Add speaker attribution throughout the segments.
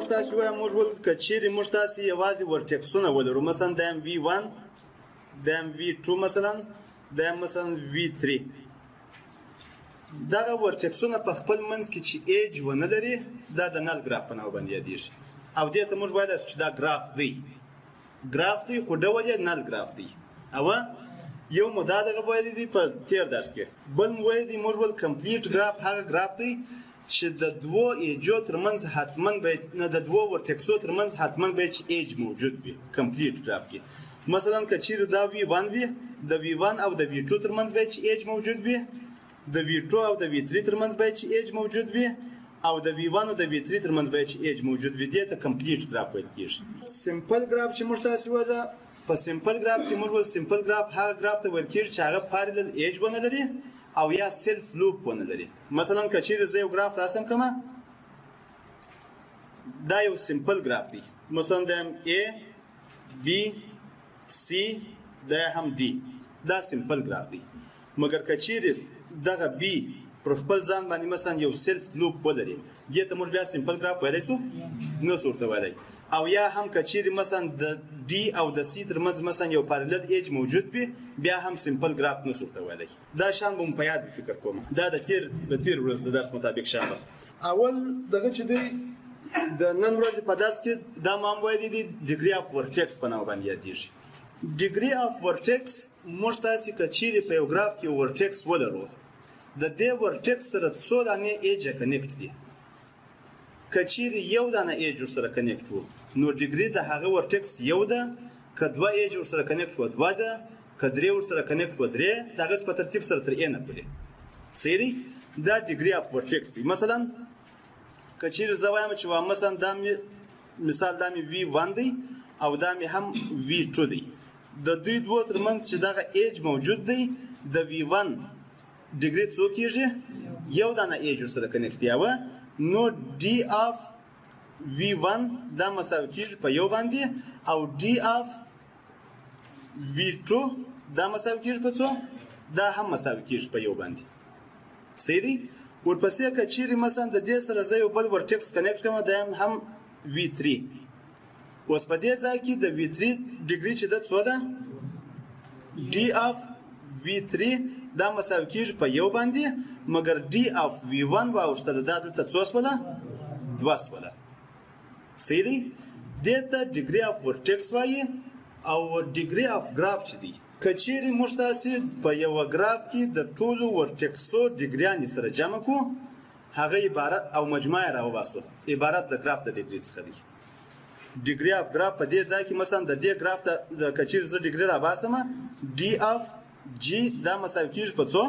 Speaker 1: موږ تاسو وایم موږ ول کچېرې موږ تاسو یوازې ورټکسونه ولرو مثلا د V1 د V2 مثلا د مثلا V3 دغه ورټکسونه په خپل منځ کې چې ایج ونه لري دا د نل ګراف په نامه باندې یادېږي او دې ته موږ وایو چې دا ګراف دی خو ډول یې نل ګراف دی او یو مو دا دغه ویلي دي په تیر درس کې بل مو ویلي دي موږ ول کمپلیټ ګراف هغه ګراف دی چې د دوو ایجو ترمنځ حتما باید نه د دوو ورټکسو ترمنځ حتما باید چې ایج موجود وي کمپلیټ ګراف کې مثلا که چیرې دا V1 وي د V1 او د V2 ترمنځ باید چې ایج موجود وي د V2 او د V3 ترمنځ باید چې ایج موجود وي او د V1 او د V3 ترمنځ باید چې ایج موجود وي دې ته کمپلیټ ګراف ویل کېږي سمپل ګراف چې موږ تاسو وایو په سمپل ګراف کې موږ ول سمپل ګراف هغه ګراف ته ویل کېږي چې هغه پارلل ایج ونه لري او یا سیلف لوپ ونه لري مثلا که چیرې زه یو ګراف راسم کوم دا یو سمپل ګراف دی مثلا د A B C دا هم D دا سمپل ګراف دی مګر که چیرې دغه B پر خپل ځان باندې مثلا یو سیلف لوپ ولري دې ته موږ بیا سمپل ګراف ویلی سو نه سو ورته ویلی او یا هم که چیرې مثلا د D او د C ترمنځ مثلا یو پارلل ایج موجود وي بیا هم سمپل ګراف نه سو ورته ویلی دا شان به مو په یاد فکر کوم دا د تیر ورځ د درس مطابق شان اول دغه چې دی د نن ورځې په درس کې دا ما هم ویلي دي ډیګري اف ورټکس په نامه باندې یادېږي ډیګري اف ورټکس موږ تاسې که چیرې په یو ګراف کې ورټکس ولرو د دې ورټکس سره څو دانې ایجه کنیکټ دي که چیرې یو دانه ایج ورسره کنیکټ وو نو ډیګري د هغه ورټکس یو ده که دوه ایج ورسره کنیکټ وو دوه ده که درې ورسره کنیکټ وو درې د هغه په ترتیب سره تر نه پورې صحیح دی دا ډیګري اف ورټکس دی مثلا که چیرې زه وایم چې مثلا دا مثال دا مې V1 دی او دا مې هم V2 دی د دوی دوه ترمنځ چې دغه ایج موجود دی د V1 ډیګري څو کېږي یو دانه ایج ورسره کنیکټ دی نو D of V1 دا مساوي کېږي په یو باندې او D of V2 دا مساوي کېږي په څو دا هم مساوي کېږي په یو باندې صحیح دی ورپسې که چیرې مثلا د دې سره زه یو بل ورټکس کنیکټ کړم دا هم V3 اوس په دې ځای کې د V3 ډیګري چې ده څو ده D of V3 دا مساوي کېږي په یو باندې مګر D of V1 واوښتله دا دلته څو شوله دوه شوله صحیح دی دې ته ډیګري اف ورټکس وایي او ډیګري اف ګراف چې دی که چیرې موږ تاسې په یوه ګراف کې د ټولو ورټکسو ډیګریانې سره جمع کړو هغه عبارت او مجموعه یې راوباسو عبارت د ګراف د ډیګري څخه دی ډیګري اف ګراف په دې ځای کې مثلا د دې ګراف ته که چیرې زه ډیګري راباسم D of G دا مساوي کېږي په څو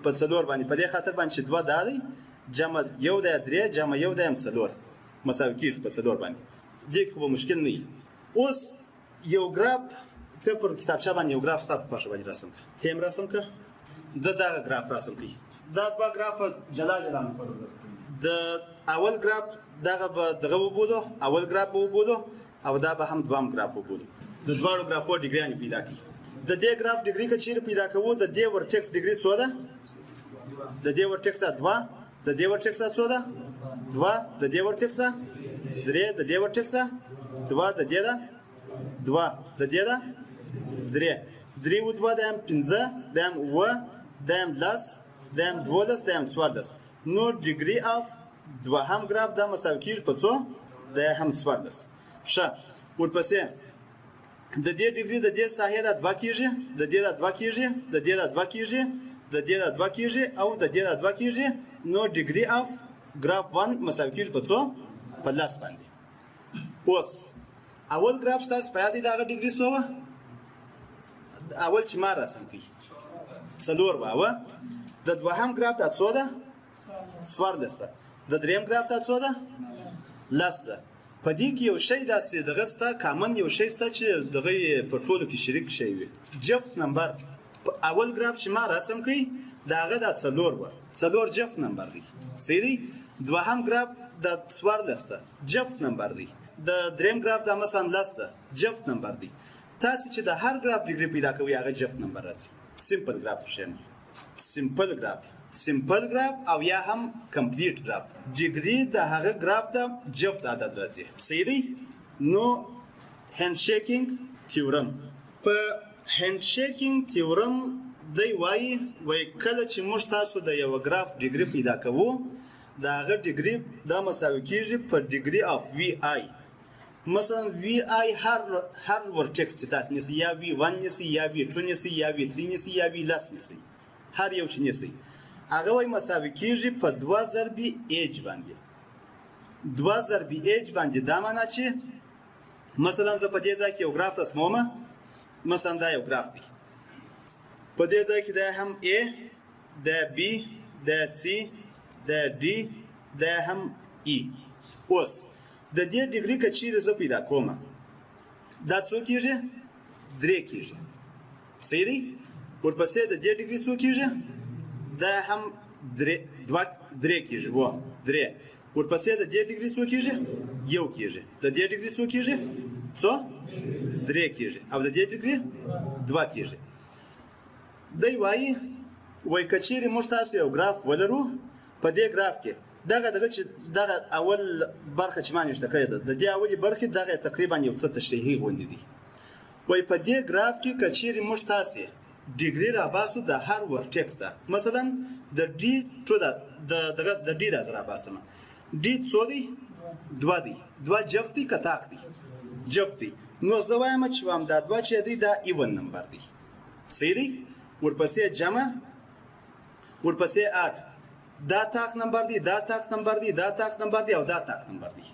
Speaker 1: په څلور باندې په دې خاطر باندې چې دوه دا دی جمع یو دی درې جمع یو دی هم څلور مساوي کېږي په څلور باندې دې کې خو به مشکل نه وي اوس یو ګراف ته پر کتابچه باندې یو ګراف ستا په خوښه باندې رسم کړه ته یې رسم کړه دغه ګراف رسم کړي دا دوه ګرافه جلا جلا د اول ګراف دغه به دغه وبولو اول ګراف به وبولو او دا به هم دوام ګراف وبولو د دواړو ګرافو ډیګریانې پیدا کړي د دې ګراف ډیګري که چیرې پیدا کوو د دې ورټکس ډیګري څو ده د دې ورټکس دوه د دې ورټکس څو ده دوه د دې ورټکس درې د دې ورټکس دوه د دې ده دوه د دې ده درې درې و دوه د هم پنځه د هم اووه د هم لس د هم دولس د هم څوارلس نو ډیګري اف دوهم ګراف دا مساوي کېږي په څو د هم څوارلس ښه ورپسې د دې ډیګري د دې ساحې دا دوه کېږي د دې دا دوه کېږي د دې دا دوه کېږي د دې دا دوه کېږي او د دې دا دوه کېږي نو ډیګري اف ګراف 1 مساوي کېږي په څو په لس باندې اوس اول ګراف ستاسو په یاد دی دغه ډیګري څو وه اول چې ما رسم کړي څلور به د دوهم ګراف دا څو ده څوارلس ده د درېیم ګراف دا څو ده لس ده په دې کې یو شی داسې دغه سته کامن یو شی سته چې دغه په ټولو کې شریک شی وي جفت نمبر اول ګراف چې ما رسم کړي د هغه دا څلور وه څلور جفت نمبر دی صحیح دی دوهم ګراف دا څوارلس ده جفت نمبر دی د درېیم ګراف دا مثلا لس ده جفت نمبر دی تاسې چې د هر ګراف ډیګري پیدا کوئ هغه جفت نمبر راځي سمپل ګراف شیم سمپل ګراف سمپل ګراف او یا هم کمپلیټ ګراف. ډیګري د هغه ګراف ته جفت عدد راځي. صحیح دی؟ نو هند شیکینګ تیورم. په هند شیکینګ تیورم دی وایي کله چې موږ تاسو د یو ګراف ډیګري پیدا کوو د هغه ډیګري دا مساوي کیږي په ډیګري اف وی آی. مثلا وی آی هر ورټکس چې تاسو نیسئ یا وی 1 نیسئ یا وی 2 نیسئ یا وی 3 نیسئ یا وی لس نیسئ هر یو چې نیسئ هغه وایي مساوي کیږي په 2 ضربې ایج باندې. 2 ضربې ایج باندې دا معنا چې مثلا زه په دې ځای کې یو ګراف رسموم. مثلا دا یو ګراف دی. په دې ځای کې دا هم A دا B دا C دا D دا هم E. اوس د دې ډیګري که چیرې زه پیدا کوم دا څو کېږي؟ 3 کېږي. صحیح دی؟ ورپسې د دې ډیګري څو کېږي؟ دا هم 3 کېږي. 3. ورپسې د دې ډیګري څو کېږي؟ 1 کېږي. د دې ډیګري څو کېږي؟ څو؟ 3 کېږي. او د دې ډیګري 2 کېږي. دی وایي که چیرې موږ تاسو یو ګراف ولرو په دې ګراف کې دغه اول برخه چې ما نشته کړې ده د دې اولې برخې دغه تقریبا یو څه تشریحي غوندې دي. په دې ګراف کې که چیرې موږ تاسې ډیګري راباسو د هر ورټکس ته مثلا د ډي د ډي دا زه راباسم ډي څو دی؟ 2 دی. 2 جفت دی که تاق دی؟ جفت دی. نو زه وایم چې دا 2 چې دی دا ایون نمبر دی. صحیح دی؟ ورپسې جمع ورپسې 8 دا تاق نمبر دی دا تاق نمبر دی دا تاق نمبر دی او دا تاق نمبر دی.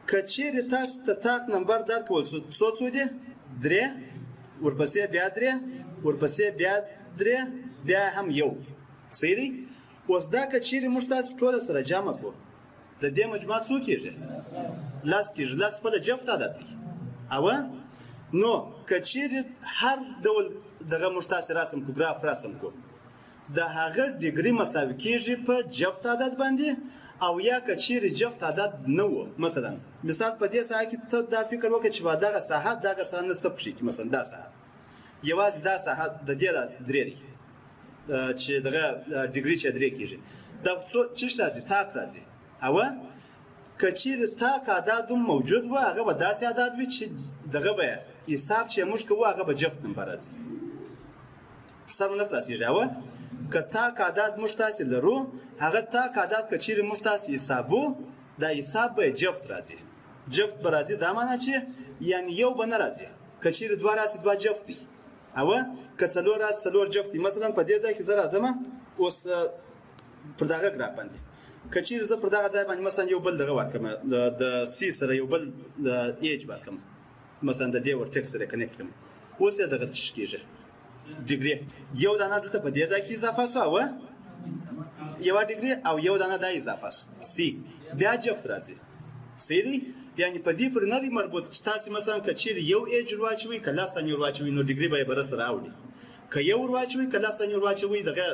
Speaker 1: که چیرې تاسو ته تاق نمبر درکول څو دی؟ 3 ورپسې بیا 3 ورپسې بیا 3 بیا هم 1. صحیح دی؟ اوس دا که چیرې موږ تاسو ټوله سره جمع کړو د دې مجموعه څو کېږي؟ 10 کېږي. 10 خپله جفت عدد دی. نو که چیرې هر ډول دغه موږ تاسې رسم کړو ګراف رسم کړو د هغه ډیګري مساوي کېږي په جفت عدد باندې او یا که چیرې جفت عدد نه و. مثلا مثال په دې ساحه کې ته دا فکر وکړه چې دغه ساحه دغه سره نسته پکښې کې مثلا دا ساحه یوازې دا ساحه د دې 3 دی چې دغه ډیګري چې 3 کېږي. دا څه راځي؟ تاق راځي. که چیرې تاق عدد هم موجود و هغه به داسې عدد وي چې دغه به حساب چې موږ کوو هغه به جفت نمبر راځي. سم نه خلاصېږي. که تاق عدد موږ تاسې لرو هغه تاق عدد که چیرې موږ تاسې حسابو دا حساب به جفت راځي. جفت به راځي دا معنا چې یعنی یو به نه راځي. که چیرې 2 راسي 2 جفت دي. که 4 راسي 4 جفت دي. مثلا په دې ځای کې زه راځم اوس پر دغه ګراف باندې که چیرې زه پر دغه ځای باندې مثلا یو بل دغه ورکړم د سی سره یو بل ایج ورکړم مثلا د دې ورټکس سره کنیکټ کړم اوس یې دغه څه کېږي ډیګري یو دانه دلته په دې ځای کې اضافه شو یو ډیګري او یو دانه دا اضافه شو سی بیا جفت راځي. صحیح دی؟ یعنی په دې پر نه دی مربوط چې تاسو مثلا که چیرې یو ایج ورواچوي که لاس تانې ورواچوي نو ډیګري به یې بره سره راوړي. که یو ورواچوي که لاس تانې ورواچوي دغه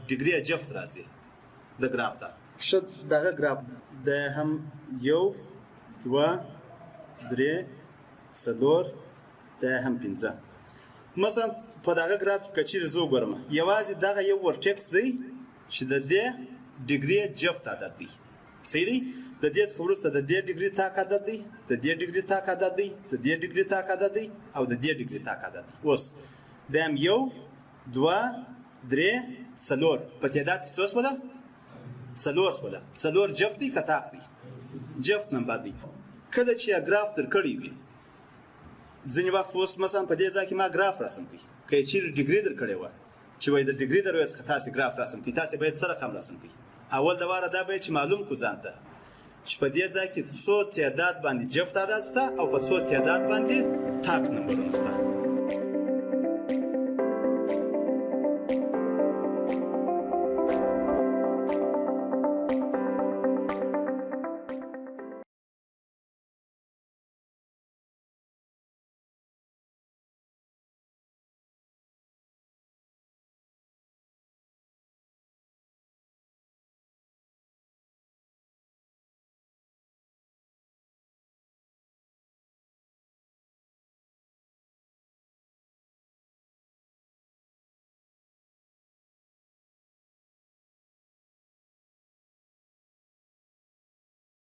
Speaker 1: ډیګري جفت راځي د ګراف ته. ښه دغه ګراف د هم 1 2 3 4 د هم 5 مثلا په دغه ګراف کې که چیرې زه وګورم یوازې دغه یو ورټکس دی چې د دې ډیګري جفت عدد دی. صحیح دی؟ د دې څخه وروسته د دې ډیګري تاق عدد دی د دې ډیګري تاق عدد دی د دې ډیګري تاق عدد دی او د دې ډیګري تاق عدد دی. اوس د هم 1 2 3 4 په تعداد کې څو شوله؟ 4 شوله. 4 جفت دی که تاق دی؟ جفت نمبر دی. کله چې ګراف درکړی وي ځینې وخت اوس مثلا په دې ځای کې ما ګراف رسم کړي که یې چیرې ډیګري درکړې وه چې وایي د ډیګري د رویې څخه تاسې ګراف رسم کړي تاسې باید څه رقم رسم کړي. اول د واره دا باید چې معلوم کړو ځان ته چې په دې ځای کې څو تعداد باندې جفت عدد شته او په څو تعداد باندې تاق نمبرونه شته.